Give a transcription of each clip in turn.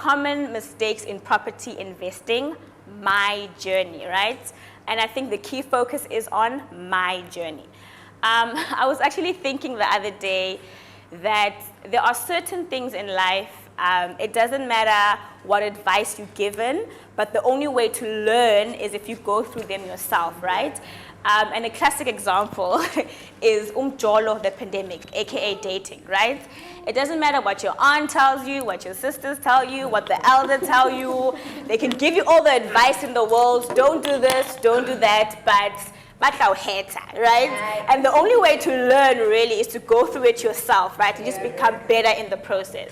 common mistakes in property investing, my journey, right? And I think the key focus is on my journey. I was actually thinking the other day that there are certain things in life, it doesn't matter what advice you're given, but the only way to learn is if you go through them yourself, right? And a classic example is umjolo, the pandemic, aka dating, right? It doesn't matter what your aunt tells you, what your sisters tell you, what the elder tell you. They can give you all the advice in the world. Don't do this, don't do that, but right? And the only way to learn really is to go through it yourself, right? You just become better in the process.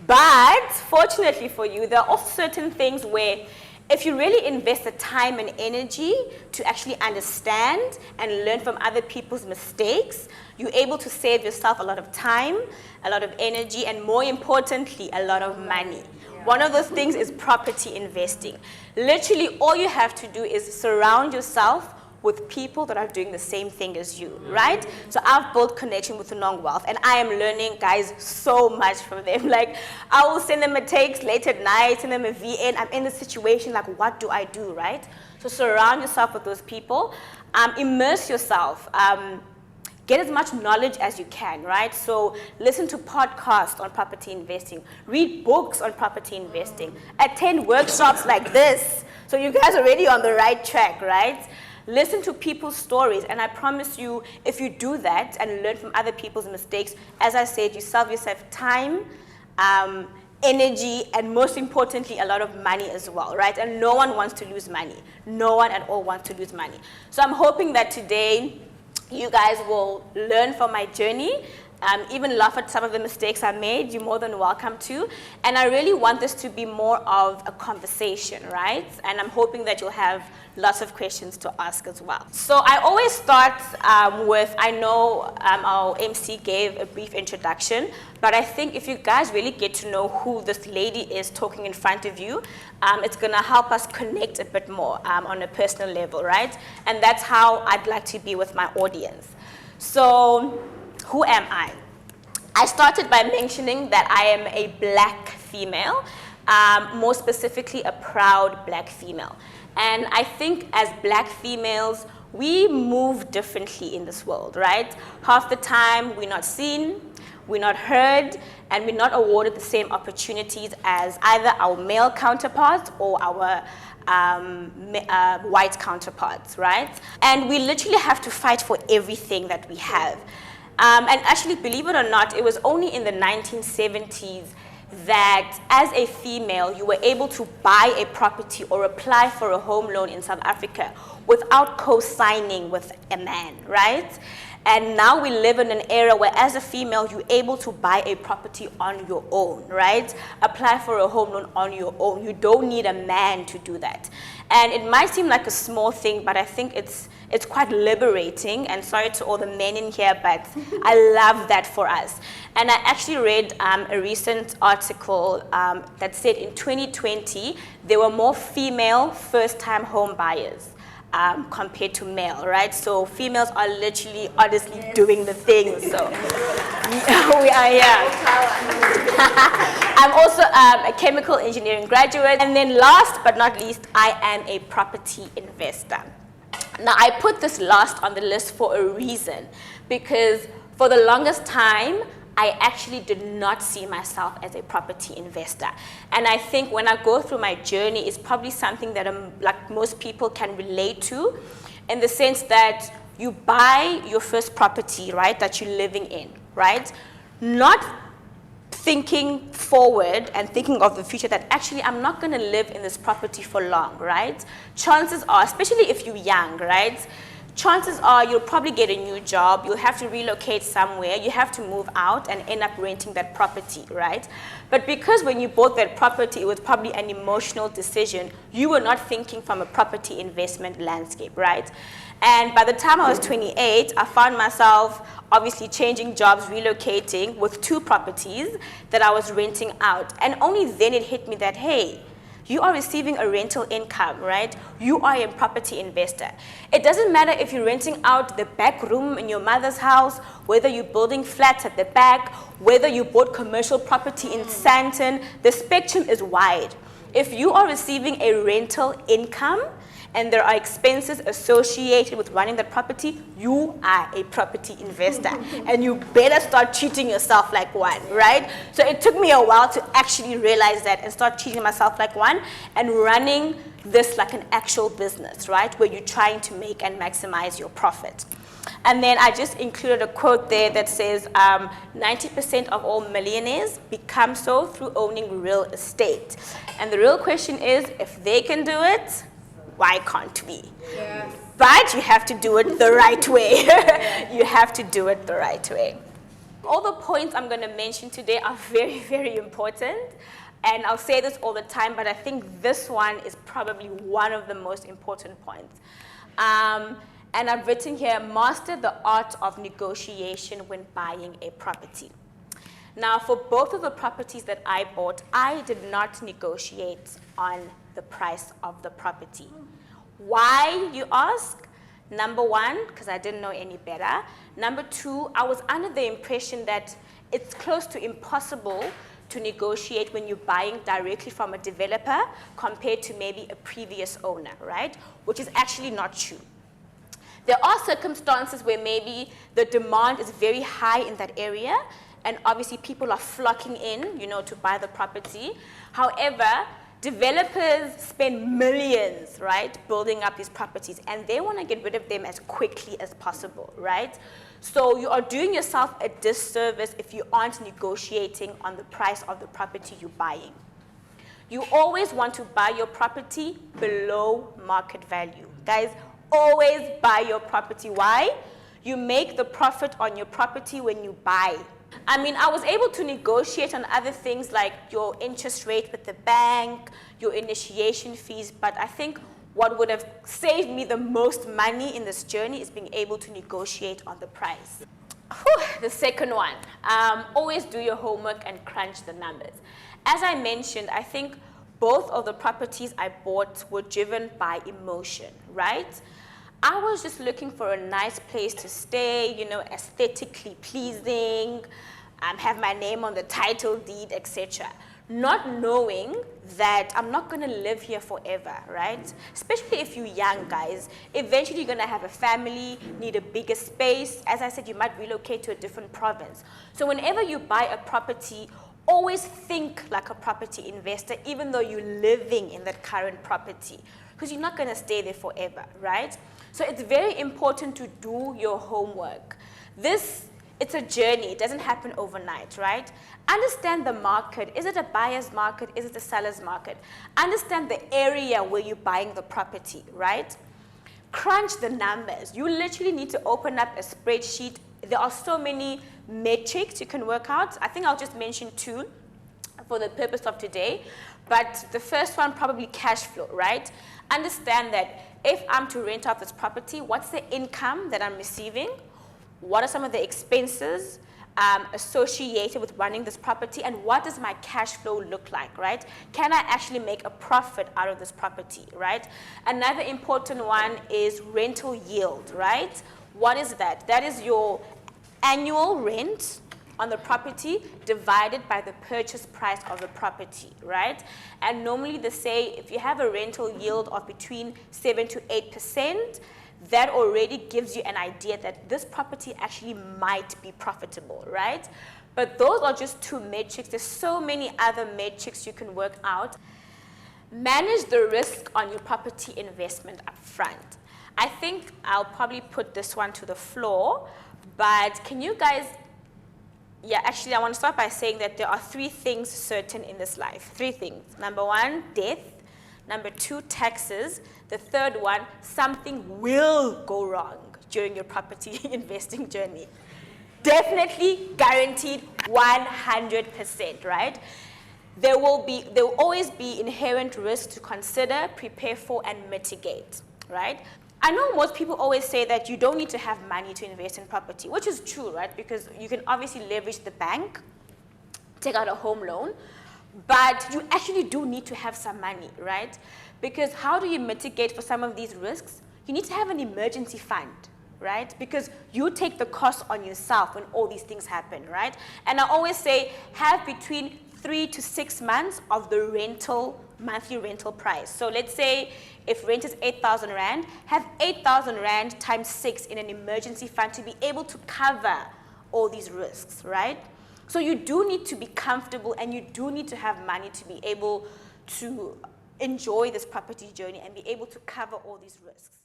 But fortunately for you, there are also certain things where if you really invest the time and energy to actually understand and learn from other people's mistakes, you're able to save yourself a lot of time, a lot of energy, and more importantly, a lot of money. One of those things is property investing. Literally, all you have to do is surround yourself with people that are doing the same thing as you, right? So I've built connection with Nong Wealth, and I am learning, guys, so much from them. Like, I will send them a text late at night, send them a VN. I'm in the situation, like, what do I do, right? So surround yourself with those people. Immerse yourself. Get as much knowledge as you can, right? So listen to podcasts on property investing. Read books on property investing. Attend workshops like this. So you guys are already on the right track, right? Listen to people's stories, and I promise you, if you do that and learn from other people's mistakes, as I said, you save yourself time, energy, and most importantly, a lot of money as well, right? And no one wants to lose money. No one at all wants to lose money. So I'm hoping that today you guys will learn from my journey, even laugh at some of the mistakes I made. You're more than welcome to. And I really want this to be more of a conversation, right? And I'm hoping that you'll have lots of questions to ask as well. So I always start with, I know our MC gave a brief introduction, but I think if you guys really get to know who this lady is talking in front of you, it's gonna help us connect a bit more on a personal level, right? And that's how I'd like to be with my audience. So, who am I? I started by mentioning that I am a black female, more specifically a proud black female. And I think as black females, we move differently in this world, right? Half the time, we're not seen, we're not heard, and we're not awarded the same opportunities as either our male counterparts or our white counterparts, right? And we literally have to fight for everything that we have. And actually, believe it or not, it was only in the 1970s that as a female, you were able to buy a property or apply for a home loan in South Africa without co-signing with a man, right? And now we live in an era where as a female, you're able to buy a property on your own, right? Apply for a home loan on your own. You don't need a man to do that. And it might seem like a small thing, but I think it's quite liberating. And sorry to all the men in here, but I love that for us. And I actually read a recent article that said in 2020, there were more female first-time home buyers compared to male, right? So females are literally, honestly doing the thing. So we are here. I'm also a chemical engineering graduate. And then last but not least, I am a property investor. Now, I put this last on the list for a reason, because for the longest time, I actually did not see myself as a property investor. And I think when I go through my journey, it's probably something that like most people can relate to, in the sense that you buy your first property, right, that you're living in, right? Not thinking forward and thinking of the future, that actually I'm not gonna live in this property for long, right? Chances are, especially if you're young, right? Chances are you'll probably get a new job, you'll have to relocate somewhere, you have to move out and end up renting that property, right? But because when you bought that property, it was probably an emotional decision, you were not thinking from a property investment landscape, right? And by the time I was 28, I found myself obviously changing jobs, relocating with 2 properties that I was renting out. And only then it hit me that, hey, you are receiving a rental income, right? You are a property investor. It doesn't matter if you're renting out the back room in your mother's house, whether you're building flats at the back, whether you bought commercial property in Sandton, the spectrum is wide. If you are receiving a rental income, and there are expenses associated with running that property, you are a property investor. And you better start treating yourself like one, right? So it took me a while to actually realize that and start treating myself like one and running this like an actual business, right? Where you're trying to make and maximize your profit. And then I just included a quote there that says 90% of all millionaires become so through owning real estate. And the real question is, if they can do it, why can't we? Yes. But you have to do it the right way. You have to do it the right way. All the points I'm going to mention today are very, very important. And I'll say this all the time, but I think this one is probably one of the most important points. And I've written here, master the art of negotiation when buying a property. Now, for both of the properties that I bought, I did not negotiate on the price of the property. Why, you ask? Number one, because I didn't know any better. Number two, I was under the impression that it's close to impossible to negotiate when you're buying directly from a developer compared to maybe a previous owner, right? Which is actually not true. There are circumstances where maybe the demand is very high in that area, and obviously people are flocking in, to buy the property. However, developers spend millions, right, building up these properties, and they want to get rid of them as quickly as possible, right? So you are doing yourself a disservice if you aren't negotiating on the price of the property you're buying. You always want to buy your property below market value. Guys, always buy your property. Why? You make the profit on your property when you buy. I mean, I was able to negotiate on other things like your interest rate with the bank, your initiation fees, but I think what would have saved me the most money in this journey is being able to negotiate on the price. The second one, always do your homework and crunch the numbers. As I mentioned, I think both of the properties I bought were driven by emotion, right? I was just looking for a nice place to stay, aesthetically pleasing, have my name on the title deed, etc. Not knowing that I'm not going to live here forever, right? Especially if you're young, guys. Eventually, you're going to have a family, need a bigger space. As I said, you might relocate to a different province. So whenever you buy a property, always think like a property investor, even though you're living in that current property, because you're not going to stay there forever, right? So it's very important to do your homework. It's a journey. It doesn't happen overnight, right? Understand the market. Is it a buyer's market? Is it a seller's market? Understand the area where you're buying the property, right? Crunch the numbers. You literally need to open up a spreadsheet. There are so many metrics you can work out. I think I'll just mention two for the purpose of today. But the first one, probably cash flow, right? Understand that if I'm to rent out this property, what's the income that I'm receiving? What are some of the expenses associated with running this property? And what does my cash flow look like, right? Can I actually make a profit out of this property, right? Another important one is rental yield, right? What is that? That is your annual rent on the property divided by the purchase price of the property, right? And normally they say if you have a rental yield of between 7 to 8%, that already gives you an idea that this property actually might be profitable, right? But those are just two metrics. There's so many other metrics you can work out. Manage the risk on your property investment up front. I think I'll probably put this one to the floor, but can you guys, actually I want to start by saying that there are three things certain in this life. Three things. Number one, death. Number two, taxes. The third one, something will go wrong during your property investing journey. Definitely guaranteed 100%, right? There will always be inherent risks to consider, prepare for, and mitigate, right? I know most people always say that you don't need to have money to invest in property, which is true, right? Because you can obviously leverage the bank, take out a home loan. But you actually do need to have some money, right? Because how do you mitigate for some of these risks? You need to have an emergency fund, right? Because you take the cost on yourself when all these things happen, right? And I always say have between 3 to 6 months of the monthly rental price. So let's say if rent is 8,000 Rand, have 8,000 Rand times 6 in an emergency fund to be able to cover all these risks, right? So you do need to be comfortable and you do need to have money to be able to enjoy this property journey and be able to cover all these risks.